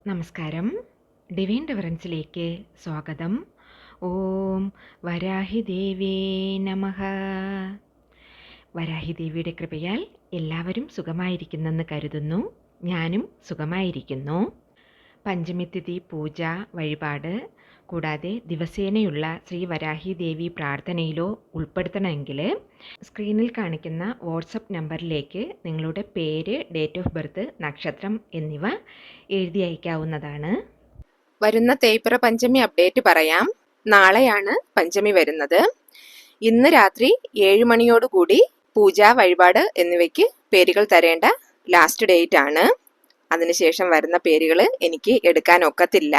നമസ്കാരം. ഡിവൈൻ ഡിവറൻസിലേക്ക് സ്വാഗതം. ഓം വരാഹിദേവേ നമഃ. വരാഹിദേവിയുടെ കൃപയാൽ എല്ലാവരും സുഖമായിരിക്കുന്നെന്ന് കരുതുന്നു. ഞാനും സുഖമായിരിക്കുന്നു. പഞ്ചമിത്തിഥി പൂജ വഴിപാട് കൂടാതെ ദിവസേനയുള്ള ശ്രീ വരാഹിദേവി പ്രാർത്ഥനയിലോ ഉൾപ്പെടുത്തണമെങ്കിൽ സ്ക്രീനിൽ കാണിക്കുന്ന വാട്സപ്പ് നമ്പറിലേക്ക് നിങ്ങളുടെ പേര്, ഡേറ്റ് ഓഫ് ബർത്ത്, നക്ഷത്രം എന്നിവ എഴുതി അയക്കാവുന്നതാണ്. വരുന്ന തേയ്പ്പറ പഞ്ചമി അപ്ഡേറ്റ് പറയാം. നാളെയാണ് പഞ്ചമി വരുന്നത്. ഇന്ന് രാത്രി 7 മണിയോടുകൂടി പൂജ വഴിപാട് എന്നിവയ്ക്ക് പേരുകൾ തരേണ്ട ലാസ്റ്റ് ഡേറ്റ് ആണ്. അതിനുശേഷം വരുന്ന പേരുകൾ എനിക്ക് എടുക്കാൻ ഒക്കത്തില്ല.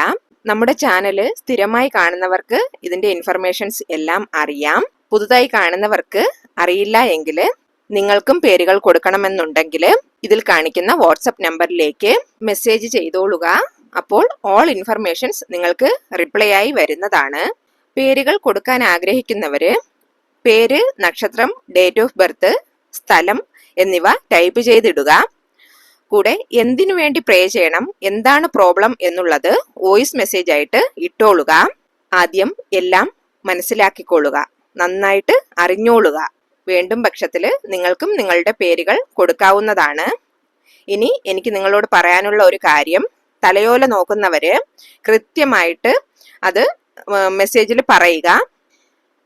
നമ്മുടെ ചാനല് സ്ഥിരമായി കാണുന്നവർക്ക് ഇതിന്റെ ഇൻഫർമേഷൻസ് എല്ലാം അറിയാം. പുതുതായി കാണുന്നവർക്ക് അറിയില്ല എങ്കിൽ നിങ്ങൾക്കും പേരുകൾ കൊടുക്കണമെന്നുണ്ടെങ്കിൽ ഇതിൽ കാണിക്കുന്ന വാട്സപ്പ് നമ്പറിലേക്ക് മെസ്സേജ് ചെയ്തോളുക. അപ്പോൾ ഓൾ ഇൻഫർമേഷൻസ് നിങ്ങൾക്ക് റിപ്ലൈ ആയി വരുന്നതാണ്. പേരുകൾ കൊടുക്കാൻ ആഗ്രഹിക്കുന്നവര് പേര്, നക്ഷത്രം, ഡേറ്റ് ഓഫ് ബർത്ത്, സ്ഥലം എന്നിവ ടൈപ്പ് ചെയ്തിടുക. കൂടെ എന്തിനു വേണ്ടി പ്രേ ചെയ്യണം, എന്താണ് പ്രോബ്ലം എന്നുള്ളത് വോയിസ് മെസ്സേജ് ആയിട്ട് ഇട്ടോളുക. ആദ്യം എല്ലാം മനസ്സിലാക്കിക്കൊള്ളുക, നന്നായിട്ട് അറിഞ്ഞോളുക. വേണ്ടും പക്ഷത്തിൽ നിങ്ങൾക്കും നിങ്ങളുടെ പേരുകൾ കൊടുക്കാവുന്നതാണ്. ഇനി എനിക്ക് നിങ്ങളോട് പറയാനുള്ള ഒരു കാര്യം, തലയോല നോക്കുന്നവര് കൃത്യമായിട്ട് അത് മെസ്സേജിൽ പറയുക.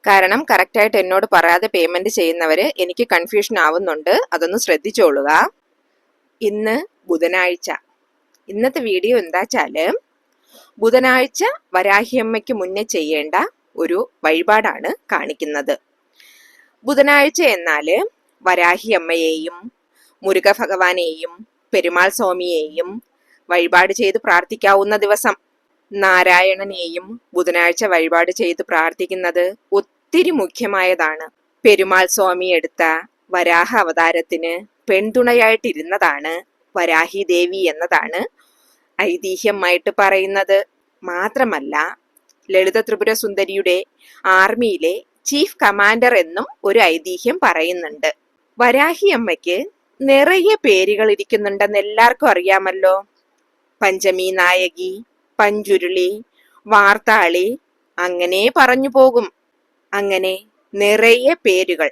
കാരണം കറക്റ്റായിട്ട് എന്നോട് പറയാതെ പേയ്മെന്റ് ചെയ്യുന്നവര് എനിക്ക് കൺഫ്യൂഷൻ ആവുന്നുണ്ട്. അതൊന്ന് ശ്രദ്ധിച്ചോളുക. ഇന്ന് ബുധനാഴ്ച. ഇന്നത്തെ വീഡിയോ എന്താച്ചാല് ബുധനാഴ്ച വരാഹിയമ്മയ്ക്ക് മുന്നേ ചെയ്യേണ്ട ഒരു വഴിപാടാണ് കാണിക്കുന്നത്. ബുധനാഴ്ച എന്നാല് വരാഹിയമ്മയെയും മുരുക ഭഗവാനെയും പെരുമാൾ സ്വാമിയെയും വഴിപാട് ചെയ്ത് പ്രാർത്ഥിക്കാവുന്ന ദിവസം. നാരായണനെയും ബുധനാഴ്ച വഴിപാട് ചെയ്ത് പ്രാർത്ഥിക്കുന്നത് ഒത്തിരി മുഖ്യമായതാണ്. പെരുമാൾ സ്വാമി എടുത്ത വരാഹ അവതാരത്തിന് പെൺതുണയായിട്ടിരുന്നതാണ് വരാഹി ദേവി എന്നതാണ് ഐതിഹ്യമായിട്ട് പറയുന്നത്. മാത്രമല്ല ലളിത ത്രിപുര സുന്ദരിയുടെ ആർമിയിലെ ചീഫ് കമാൻഡർ എന്നും ഒരു ഐതിഹ്യം പറയുന്നുണ്ട്. വരാഹി അമ്മയ്ക്ക് നിറയെ പേരുകൾ ഇരിക്കുന്നുണ്ടെന്ന് എല്ലാവർക്കും അറിയാമല്ലോ. പഞ്ചമി നായകി, പഞ്ചുരുളി, വാർത്താളി, അങ്ങനെ പറഞ്ഞു പോകും. അങ്ങനെ നിറയെ പേരുകൾ.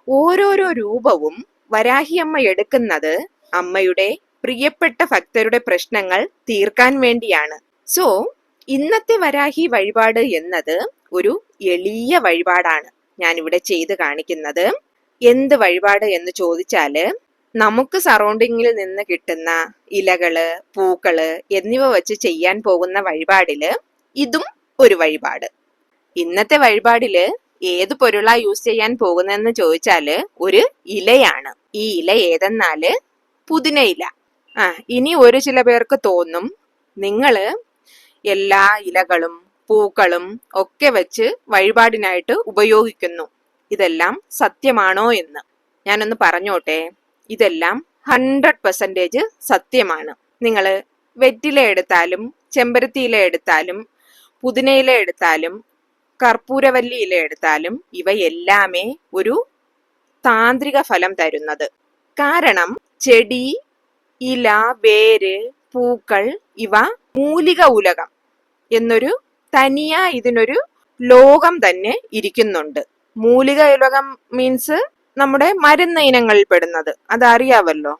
ഓരോരോ രൂപവും വരാഹിയമ്മ എടുക്കുന്നത് അമ്മയുടെ പ്രിയപ്പെട്ട ഭക്തരുടെ പ്രശ്നങ്ങൾ തീർക്കാൻ വേണ്ടിയാണ്. സോ ഇന്നത്തെ വരാഹി വഴിപാട് എന്നത് ഒരു എളിയ വഴിപാടാണ് ഞാനിവിടെ ചെയ്ത് കാണിക്കുന്നത്. എന്ത് വഴിപാട് എന്ന് ചോദിച്ചാല്, നമുക്ക് സറൗണ്ടിങ്ങിൽ നിന്ന് കിട്ടുന്ന ഇലകള്, പൂക്കള് എന്നിവ വെച്ച് ചെയ്യാൻ പോകുന്ന വഴിപാടില് ഇതും ഒരു വഴിപാട്. ഇന്നത്തെ വഴിപാടില് ഏത് പൊരുളാ യൂസ് ചെയ്യാൻ പോകുന്നതെന്ന് ചോദിച്ചാല് ഒരു ഇലയാണ്. ഈ ഇല ഏതെന്നാല് പുതിന ഇല. ഇനി ഒരു ചില പേർക്ക് തോന്നും, നിങ്ങള് എല്ലാ ഇലകളും പൂക്കളും ഒക്കെ വെച്ച് വഴിപാടിനായിട്ട് ഉപയോഗിക്കുന്നു, ഇതെല്ലാം സത്യമാണോ എന്ന്. ഞാനൊന്ന് പറഞ്ഞോട്ടെ, ഇതെല്ലാം 100% സത്യമാണ്. നിങ്ങള് വെറ്റില എടുത്താലും, ചെമ്പരത്തിയില എടുത്താലും, പുതിനയില എടുത്താലും, കർപ്പൂരവല്ലി ഇല എടുത്താലും ഇവയെല്ലാമേ ഒരു താന്ത്രിക ഫലം തരുന്നത്. കാരണം ചെടി, ഇല, വേര്, പൂക്കൾ ഇവ മൂലിക ഉലകം എന്നൊരു തനിയാ ഇതിനൊരു ലോകം തന്നെ ഇരിക്കുന്നുണ്ട്. മൂലിക ഉലകം മീൻസ് നമ്മുടെ മരുന്ന് ഇനങ്ങളിൽ പെടുന്നത്, അതറിയാവല്ലോ.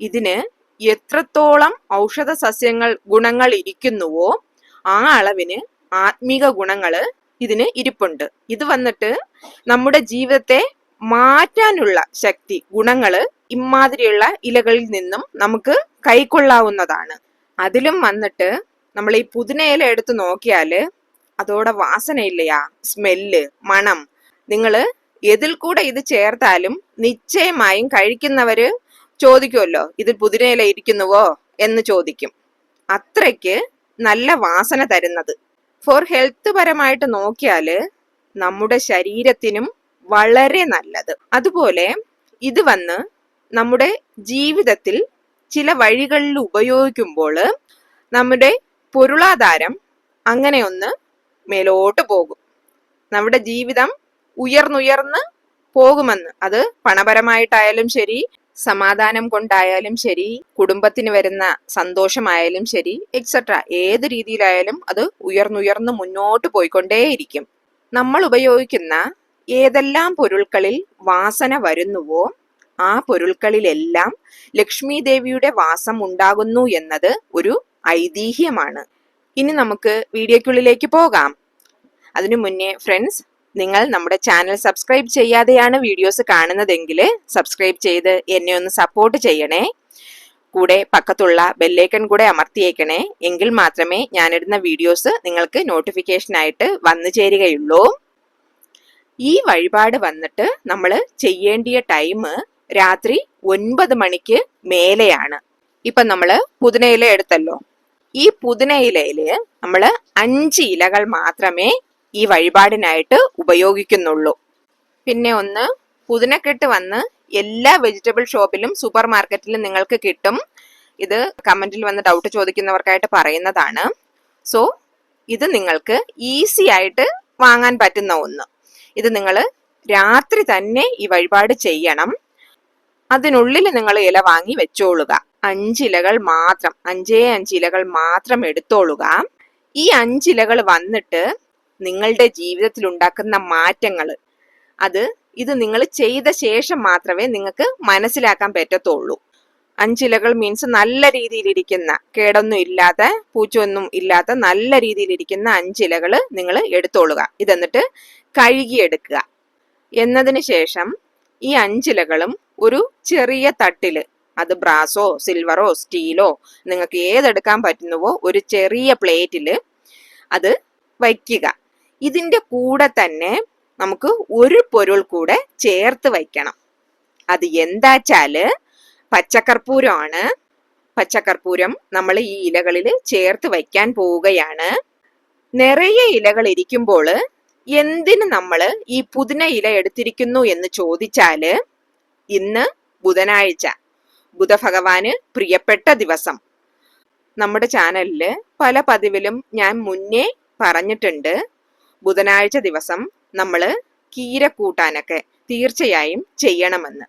ഇതിന് എത്രത്തോളം ഔഷധ സസ്യങ്ങൾ ഗുണങ്ങൾ ഇരിക്കുന്നുവോ ആ അളവിന് ആത്മീക ഗുണങ്ങള് ഇതിന് ഇരിപ്പുണ്ട്. ഇത് വന്നിട്ട് നമ്മുടെ ജീവിതത്തെ മാറ്റാനുള്ള ശക്തി, ഗുണങ്ങള് ഇമാതിരിയുള്ള ഇലകളിൽ നിന്നും നമുക്ക് കൈക്കൊള്ളാവുന്നതാണ്. അതിലും വന്നിട്ട് നമ്മൾ ഈ പുതിനയില എടുത്ത് നോക്കിയാല് അതോടെ വാസനയില്ലയാ, സ്മെല്ല്, മണം. നിങ്ങള് എതിൽ കൂടെ ഇത് ചേർത്താലും നിശ്ചയമായും കഴിക്കുന്നവര് ചോദിക്കുമല്ലോ, ഇതിൽ പുതിനയില ഇരിക്കുന്നുവോ എന്ന് ചോദിക്കും. അത്രയ്ക്ക് നല്ല വാസന തരുന്നത്. ഫോർ ഹെൽത്ത് പരമായിട്ട് നോക്കിയാല് നമ്മുടെ ശരീരത്തിനും വളരെ നല്ലത്. അതുപോലെ ഇത് വന്ന് നമ്മുടെ ജീവിതത്തിൽ ചില വഴികളിൽ ഉപയോഗിക്കുമ്പോൾ നമ്മുടെ പൊരുളാധാരം അങ്ങനെ ഒന്ന് മേലോട്ട് പോകും. നമ്മുടെ ജീവിതം ഉയർന്നുയർന്ന് പോകുമെന്ന്. അത് പണപരമായിട്ടായാലും ശരി, സമാധാനം കൊണ്ടായാലും ശരി, കുടുംബത്തിന് വരുന്ന സന്തോഷമായാലും ശരി, എക്സെട്ര ഏത് രീതിയിലായാലും അത് ഉയർന്നുയർന്ന് മുന്നോട്ട് പോയിക്കൊണ്ടേയിരിക്കും. നമ്മൾ ഉപയോഗിക്കുന്ന ഏതെല്ലാം പൊരുൾകളിൽ വാസന വരുന്നുവോ ആ പൊരുൾകളിലെല്ലാം ലക്ഷ്മി ദേവിയുടെ വാസം ഉണ്ടാകുന്നു എന്നത് ഒരു ഐതിഹ്യമാണ്. ഇനി നമുക്ക് വീഡിയോയ്ക്കുള്ളിലേക്ക് പോകാം. അതിനു മുന്നേ ഫ്രണ്ട്സ്, നിങ്ങൾ നമ്മുടെ ചാനൽ സബ്സ്ക്രൈബ് ചെയ്യാതെയാണ് വീഡിയോസ് കാണുന്നതെങ്കിൽ സബ്സ്ക്രൈബ് ചെയ്ത് എന്നെ ഒന്ന് സപ്പോർട്ട് ചെയ്യണേ. കൂടെ പക്കത്തുള്ള ബെല്ലൈക്കൺ കൂടെ അമർത്തിയേക്കണേ. എങ്കിൽ മാത്രമേ ഞാനിടുന്ന വീഡിയോസ് നിങ്ങൾക്ക് നോട്ടിഫിക്കേഷനായിട്ട് വന്നു ചേരുകയുള്ളൂ. ഈ വഴിപാട് വന്നിട്ട് നമ്മൾ ചെയ്യേണ്ടിയ ടൈം രാത്രി 9 മണിക്ക് മേലെയാണ്. ഇപ്പൊ നമ്മള് പുതിനയില എടുത്തല്ലോ. ഈ പുതിനയിലയില് നമ്മൾ 5 ഇലകൾ മാത്രമേ ഈ വഴിപാടിനായിട്ട് ഉപയോഗിക്കുന്നുള്ളൂ. പിന്നെ ഒന്ന്, പുതിനക്കെട്ട് വന്ന് എല്ലാ വെജിറ്റബിൾ ഷോപ്പിലും സൂപ്പർ മാർക്കറ്റിലും നിങ്ങൾക്ക് കിട്ടും. ഇത് കമന്റിൽ വന്ന് ഡൗട്ട് ചോദിക്കുന്നവർക്കായിട്ട് പറയുന്നതാണ്. സോ ഇത് നിങ്ങൾക്ക് ഈസി ആയിട്ട് വാങ്ങാൻ പറ്റുന്ന ഒന്ന്. ഇത് നിങ്ങൾ രാത്രി തന്നെ ഈ വഴിപാട് ചെയ്യണം. അതിനുള്ളിൽ നിങ്ങൾ ഇല വാങ്ങി വെച്ചോളുക. 5 ഇലകൾ മാത്രം, 5 ഇലകൾ മാത്രം എടുത്തോളുക. ഈ 5 ഇലകൾ വന്നിട്ട് നിങ്ങളുടെ ജീവിതത്തിൽ ഉണ്ടാക്കുന്ന മാറ്റങ്ങൾ ഇത് നിങ്ങൾ ചെയ്ത ശേഷം മാത്രമേ നിങ്ങൾക്ക് മനസ്സിലാക്കാൻ പറ്റത്തുള്ളൂ. 5 ഇലകൾ മീൻസ് നല്ല രീതിയിലിരിക്കുന്ന, കേടൊന്നും ഇല്ലാത്ത, പൂച്ചൊന്നും ഇല്ലാത്ത നല്ല രീതിയിലിരിക്കുന്ന 5 ഇലകൾ നിങ്ങൾ എടുത്തോളുക. ഇതെന്നിട്ട് കഴുകിയെടുക്കുക. എന്നതിന് ശേഷം ഈ 5 ഇലകളും ഒരു ചെറിയ തട്ടില്, അത് ബ്രാസോ സിൽവറോ സ്റ്റീലോ നിങ്ങൾക്ക് ഏതെടുക്കാൻ പറ്റുന്നുവോ ഒരു ചെറിയ പ്ലേറ്റില് അത് വയ്ക്കുക. ഇതിന്റെ കൂടെ തന്നെ നമുക്ക് ഒരു പൊരുൾ കൂടെ ചേർത്ത് വയ്ക്കണം. അത് എന്താച്ചാല് പച്ചക്കർപ്പൂരമാണ്. പച്ചക്കർപ്പൂരം നമ്മൾ ഈ ഇലകളിൽ ചേർത്ത് വയ്ക്കാൻ പോവുകയാണ്. നിറയെ ഇലകൾ ഇരിക്കുമ്പോൾ എന്തിന് നമ്മൾ ഈ പുതിന ഇല എടുത്തിരിക്കുന്നു എന്ന് ചോദിച്ചാല്, ഇന്ന് ബുധനാഴ്ച, ബുധഭഗവാന് പ്രിയപ്പെട്ട ദിവസം. നമ്മുടെ ചാനലില് പല പതിവിലും ഞാൻ മുന്നേ പറഞ്ഞിട്ടുണ്ട്, ബുധനാഴ്ച ദിവസം നമ്മൾ കീര കൂട്ടാനൊക്കെ തീർച്ചയായും ചെയ്യണമെന്ന്.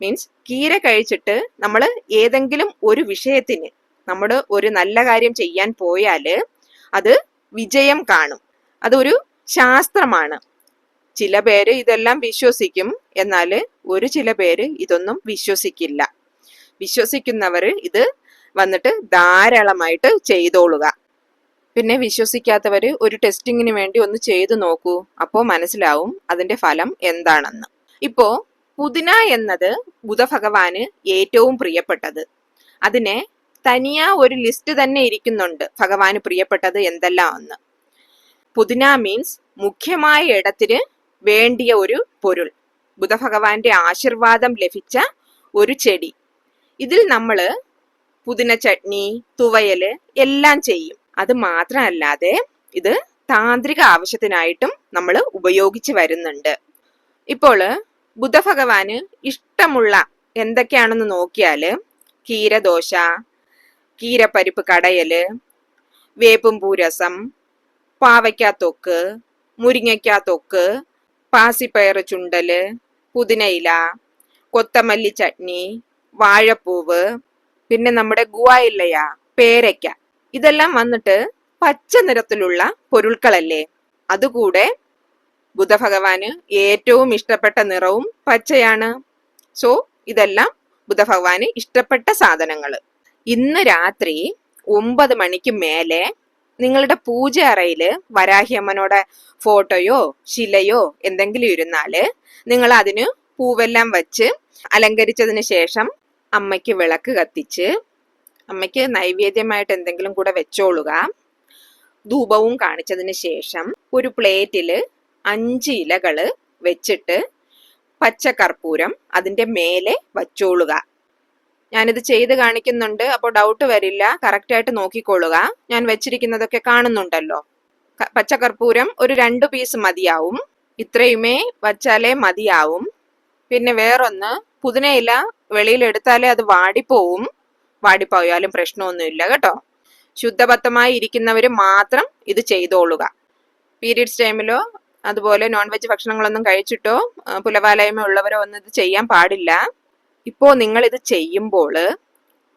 മീൻസ് കീര കഴിച്ചിട്ട് നമ്മൾ ഏതെങ്കിലും ഒരു വിഷയത്തിന് നമ്മൾ ഒരു നല്ല കാര്യം ചെയ്യാൻ പോയാല് അത് വിജയം കാണും. അതൊരു ശാസ്ത്രമാണ്. ചില പേര് ഇതെല്ലാം വിശ്വസിക്കും, എന്നാൽ ചില പേര് ഇതൊന്നും വിശ്വസിക്കില്ല. വിശ്വസിക്കുന്നവർ ഇത് വന്നിട്ട് ധാരാളമായിട്ട് ചെയ്തോളുക. പിന്നെ വിശ്വസിക്കാത്തവർ ഒരു ടെസ്റ്റിങ്ങിന് വേണ്ടി ഒന്ന് ചെയ്തു നോക്കൂ. അപ്പോൾ മനസ്സിലാവും അതിന്റെ ഫലം എന്താണെന്ന്. ഇപ്പോ പുതിന എന്നത് ബുധഭഗവാന് ഏറ്റവും പ്രിയപ്പെട്ടത്. അതിനെ തനിയാ ഒരു ലിസ്റ്റ് തന്നെ ഇരിക്കുന്നുണ്ട്, ഭഗവാന് പ്രിയപ്പെട്ടത് എന്തെല്ലാം എന്ന്. പുതിന മീൻസ് മുഖ്യമായ ഇടത്തിന് വേണ്ടിയ ഒരു പൊരുൾ, ബുധഭഗവാന്റെ ആശീർവാദം ലഭിച്ച ഒരു ചെടി. ഇതിൽ നമ്മള് പുതിന ചട്നി, തുവയല് എല്ലാം ചെയ്യും. അത് മാത്രമല്ലാതെ ഇത് താന്ത്രിക ആവശ്യത്തിനായിട്ടും നമ്മൾ ഉപയോഗിച്ച് വരുന്നുണ്ട്. ഇപ്പോൾ ബുധഭഗവാന് ഇഷ്ടമുള്ള എന്തൊക്കെയാണെന്ന് നോക്കിയാല് കീരദോശ, കീരപ്പരിപ്പ് കടയല്, വേപ്പുംപൂരസം, പാവയ്ക്കാത്തൊക്ക്, മുരിങ്ങയ്ക്കാത്തൊക്ക്, പാസിപ്പയറ് ചുണ്ടല്, പുതിനയില, കൊത്തമല്ലി ചട്നി, വാഴപ്പൂവ്, പിന്നെ നമ്മുടെ ഗുവായില്ലയാ, പേരയ്ക്ക, ഇതെല്ലാം വന്നിട്ട് പച്ച നിറത്തിലുള്ള പൊരുൾക്കളല്ലേ. അതുകൂടെ ബുധഭഗവാന് ഏറ്റവും ഇഷ്ടപ്പെട്ട നിറവും പച്ചയാണ്. സോ ഇതെല്ലാം ബുധഭഗവാന് ഇഷ്ടപ്പെട്ട സാധനങ്ങൾ. ഇന്ന് രാത്രി 9 മണിക്ക് മേലെ നിങ്ങളുടെ പൂജ അറയില് വരാഹി അമ്മനോടെ ഫോട്ടോയോ ശിലയോ എന്തെങ്കിലും ഇരുന്നാല് നിങ്ങൾ അതിന് പൂവെല്ലാം വച്ച് അലങ്കരിച്ചതിന് ശേഷം അമ്മയ്ക്ക് വിളക്ക് കത്തിച്ച് അമ്മയ്ക്ക് നൈവേദ്യമായിട്ട് എന്തെങ്കിലും കൂടെ വെച്ചോളുക. ധൂപവും കാണിച്ചതിന് ശേഷം ഒരു പ്ലേറ്റില് 5 ഇലകള് വെച്ചിട്ട് പച്ചക്കർപ്പൂരം അതിന്റെ മേലെ വച്ചോളുക. ഞാനിത് ചെയ്ത് കാണിക്കുന്നുണ്ട്, അപ്പോൾ ഡൗട്ട് വരില്ല, കറക്റ്റായിട്ട് നോക്കിക്കൊള്ളുക. ഞാൻ വെച്ചിരിക്കുന്നതൊക്കെ കാണുന്നുണ്ടല്ലോ. പച്ചക്കർപ്പൂരം ഒരു 2 പീസ് മതിയാവും. ഇത്രയുമേ വച്ചാലേ മതിയാവും. പിന്നെ വേറൊന്ന്, പുതിനയില വെളിയിലെടുത്താലേ അത് വാടിപ്പോവും. വാടിപ്പോയാലും പ്രശ്നമൊന്നുമില്ല കേട്ടോ. ശുദ്ധബദ്ധമായി ഇരിക്കുന്നവർ മാത്രം ഇത് ചെയ്തോളുക. പീരീഡ്സ് ടൈമിലോ അതുപോലെ നോൺ വെജ് ഭക്ഷണങ്ങളൊന്നും കഴിച്ചിട്ടോ പുലവാലയമോ ഉള്ളവരോ ഒന്നും ഇത് ചെയ്യാൻ പാടില്ല. ഇപ്പോൾ നിങ്ങൾ ഇത് ചെയ്യുമ്പോൾ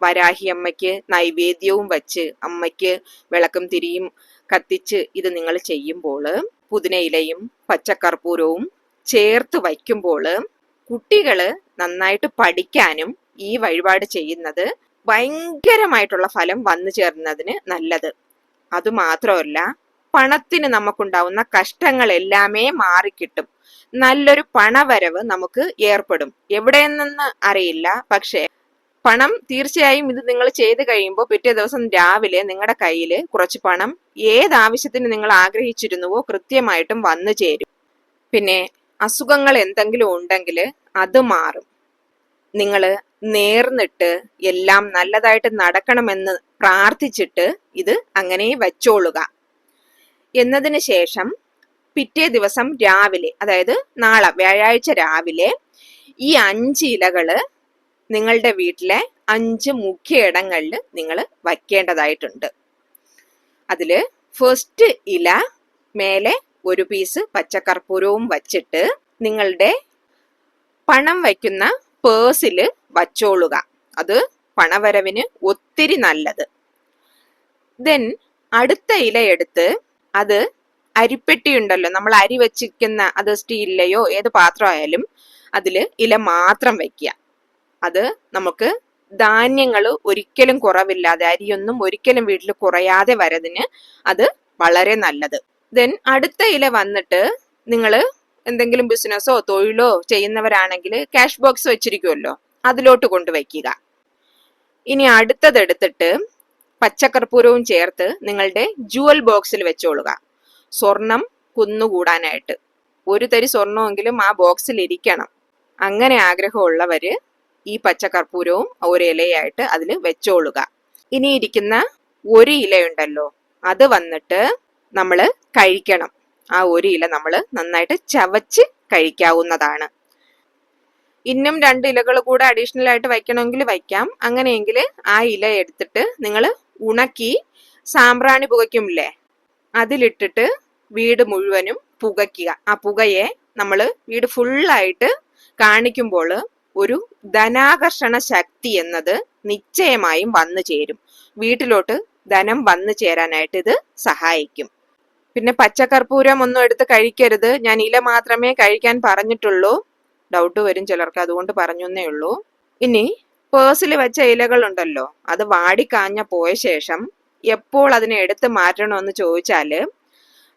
വരാഹി അമ്മയ്ക്ക് നൈവേദ്യവും വച്ച് അമ്മയ്ക്ക് വിളക്കും തിരിയും കത്തിച്ച് ഇത് നിങ്ങൾ ചെയ്യുമ്പോൾ പുതിനയിലയും പച്ചക്കർപ്പൂരവും ചേർത്ത് വയ്ക്കുമ്പോൾ കുട്ടികള് നന്നായിട്ട് പഠിക്കാനും ഈ വഴിപാട് ചെയ്യുന്നത് ഭയങ്കരമായിട്ടുള്ള ഫലം വന്നു ചേർന്നതിന് നല്ലത്. അതുമാത്രമല്ല, പണത്തിന് നമുക്കുണ്ടാവുന്ന കഷ്ടങ്ങളെല്ലാമേ മാറിക്കിട്ടും. നല്ലൊരു പണവരവ് നമുക്ക് ഏർപ്പെടും. എവിടെ നിന്ന് അറിയില്ല, പക്ഷെ പണം തീർച്ചയായും ഇത് നിങ്ങൾ ചെയ്ത് കഴിയുമ്പോൾ പിറ്റേ ദിവസം രാവിലെ നിങ്ങളുടെ കയ്യിൽ കുറച്ച് പണം ഏതാവശ്യത്തിന് നിങ്ങൾ ആഗ്രഹിച്ചിരുന്നുവോ കൃത്യമായിട്ടും വന്നു ചേരും. പിന്നെ അസുഖങ്ങൾ എന്തെങ്കിലും ഉണ്ടെങ്കിൽ അത് മാറും. നിങ്ങൾ നേർന്നിട്ട് എല്ലാം നല്ലതായിട്ട് നടക്കണമെന്ന് പ്രാർത്ഥിച്ചിട്ട് ഇത് അങ്ങനെ വച്ചോളുക. എന്നതിന് ശേഷം പിറ്റേ ദിവസം രാവിലെ, അതായത് നാളെ വ്യാഴാഴ്ച രാവിലെ, ഈ 5 ഇലകള് നിങ്ങളുടെ വീട്ടിലെ 5 മുഖ്യ ഇടങ്ങളിൽ നിങ്ങൾ വയ്ക്കേണ്ടതായിട്ടുണ്ട്. അതില് ഫസ്റ്റ് ഇല മേലെ ഒരു പീസ് പച്ചക്കർപ്പൂരവും വച്ചിട്ട് നിങ്ങളുടെ പണം വയ്ക്കുന്ന പേഴ്സില് വച്ചോളുക. അത് പണവരവിന് ഒത്തിരി നല്ലത്. ദെൻ അടുത്ത ഇല എടുത്ത് അത് അരിപ്പെട്ടി ഉണ്ടല്ലോ, നമ്മൾ അരി വെച്ചിരിക്കുന്ന, അത് സ്റ്റീലിലെയോ ഏത് പാത്രമായാലും അതില് ഇല മാത്രം വെക്കുക. അത് നമുക്ക് ധാന്യങ്ങൾ ഒരിക്കലും കുറവില്ലാതെ, അരിയൊന്നും ഒരിക്കലും വീട്ടിൽ കുറയാതെ വരതിന് അത് വളരെ നല്ലത്. ദെൻ അടുത്ത ഇല വന്നിട്ട് നിങ്ങൾ എന്തെങ്കിലും ബിസിനസ്സോ തൊഴിലോ ചെയ്യുന്നവരാണെങ്കിൽ ക്യാഷ് ബോക്സ് വെച്ചിരിക്കുമല്ലോ, അതിലോട്ട് കൊണ്ടുവയ്ക്കുക. ഇനി അടുത്തതെടുത്തിട്ട് പച്ചക്കർപ്പൂരവും ചേർത്ത് നിങ്ങളുടെ ജുവൽ ബോക്സിൽ വെച്ചോളുക. സ്വർണം കുന്നുകൂടാനായിട്ട് 1 തരി സ്വർണമെങ്കിലും ആ ബോക്സിൽ ഇരിക്കണം. അങ്ങനെ ആഗ്രഹമുള്ളവര് ഈ പച്ചക്കർപ്പൂരവും ഒരു ഇലയായിട്ട് അതിൽ വെച്ചോളുക. ഇനി ഇരിക്കുന്ന 1 ഇലയുണ്ടല്ലോ, അത് വന്നിട്ട് നമ്മൾ കഴിക്കണം. ആ 1 ഇല നമ്മൾ നന്നായിട്ട് ചവച്ച് കഴിക്കാവുന്നതാണ്. ഇന്നും 2 ഇലകൾ കൂടെ അഡീഷണൽ ആയിട്ട് വയ്ക്കണമെങ്കിൽ വയ്ക്കാം. അങ്ങനെയെങ്കിൽ ആ ഇല എടുത്തിട്ട് നിങ്ങൾ ഉണക്കി സാമ്പ്രാണി പുകയ്ക്കുമില്ലേ, അതിലിട്ടിട്ട് വീട് മുഴുവനും പുകയ്ക്കുക. ആ പുകയെ നമ്മൾ വീട് ഫുള്ളായിട്ട് കാണിക്കുമ്പോൾ ഒരു ധനാകർഷണ ശക്തി എന്നത് നിശ്ചയമായും വന്നു ചേരും. വീട്ടിലോട്ട് ധനം വന്നു ചേരാനായിട്ട് ഇത് സഹായിക്കും. പിന്നെ പച്ചക്കർപ്പൂരം ഒന്നും എടുത്ത് കഴിക്കരുത്. ഞാൻ ഇല മാത്രമേ കഴിക്കാൻ പറഞ്ഞിട്ടുള്ളൂ. ഡൗട്ട് വരും ചിലർക്ക്, അതുകൊണ്ട് പറഞ്ഞു എന്നേ ഉള്ളൂ. ഇനി പേഴ്സിൽ വെച്ച ഇലകൾ ഉണ്ടല്ലോ, അത് വാടിക്കാഞ്ഞ പോയ ശേഷം എപ്പോൾ അതിനെ എടുത്ത് മാറ്റണമെന്ന് ചോദിച്ചാല്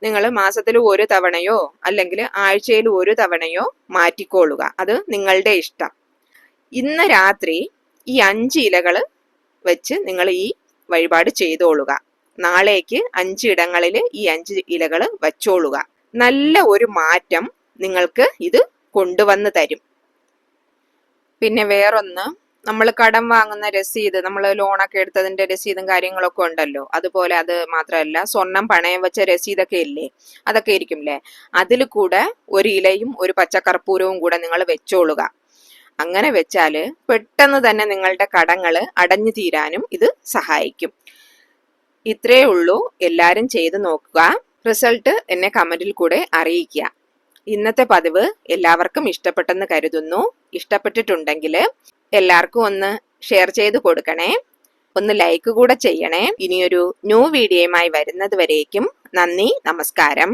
നിങ്ങൾ മാസത്തിൽ 1 തവണയോ അല്ലെങ്കിൽ ആഴ്ചയിൽ 1 തവണയോ മാറ്റിക്കോളുക. അത് നിങ്ങളുടെ ഇഷ്ടം. ഇന്ന് രാത്രി ഈ 5 ഇലകൾ വെച്ച് നിങ്ങൾ ഈ വഴിപാട് ചെയ്തോളുക. നാളേക്ക് 5 ഇടങ്ങളിൽ ഈ 5 ഇലകൾ വച്ചോളുക. നല്ല ഒരു മാറ്റം നിങ്ങൾക്ക് ഇത് കൊണ്ടുവന്ന് തരും. പിന്നെ വേറൊന്ന്, നമ്മൾ കടം വാങ്ങുന്ന രസീത്, നമ്മൾ ലോണൊക്കെ എടുത്തതിന്റെ രസീതും കാര്യങ്ങളൊക്കെ ഉണ്ടല്ലോ, അതുപോലെ അത് മാത്രമല്ല സ്വർണം പണയം വെച്ച രസീതൊക്കെ ഇല്ലേ, അതൊക്കെ ഇരിക്കുമല്ലേ, അതിൽ കൂടെ 1 ഇലയും 1 പച്ചക്കർപ്പൂരവും കൂടെ നിങ്ങൾ വെച്ചോളുക. അങ്ങനെ വെച്ചാല് പെട്ടെന്ന് തന്നെ നിങ്ങളുടെ കടങ്ങൾ അടഞ്ഞു തീരാനും ഇത് സഹായിക്കും. ഇത്രയേ ഉള്ളൂ. എല്ലാരും ചെയ്ത് നോക്കുക. റിസൾട്ട് എന്നെ കമന്റിൽ കൂടെ അറിയിക്കുക. ഇന്നത്തെ പതിവ് എല്ലാവർക്കും ഇഷ്ടപ്പെട്ടെന്ന് കരുതുന്നു. ഇഷ്ടപ്പെട്ടിട്ടുണ്ടെങ്കിൽ എല്ലാവർക്കും ഒന്ന് ഷെയർ ചെയ്ത് കൊടുക്കണേ, ഒന്ന് ലൈക്ക് കൂടെ ചെയ്യണേ. ഇനിയൊരു ന്യൂ വീഡിയോയുമായി വരുന്നത് വരേക്കും നന്ദി, നമസ്കാരം.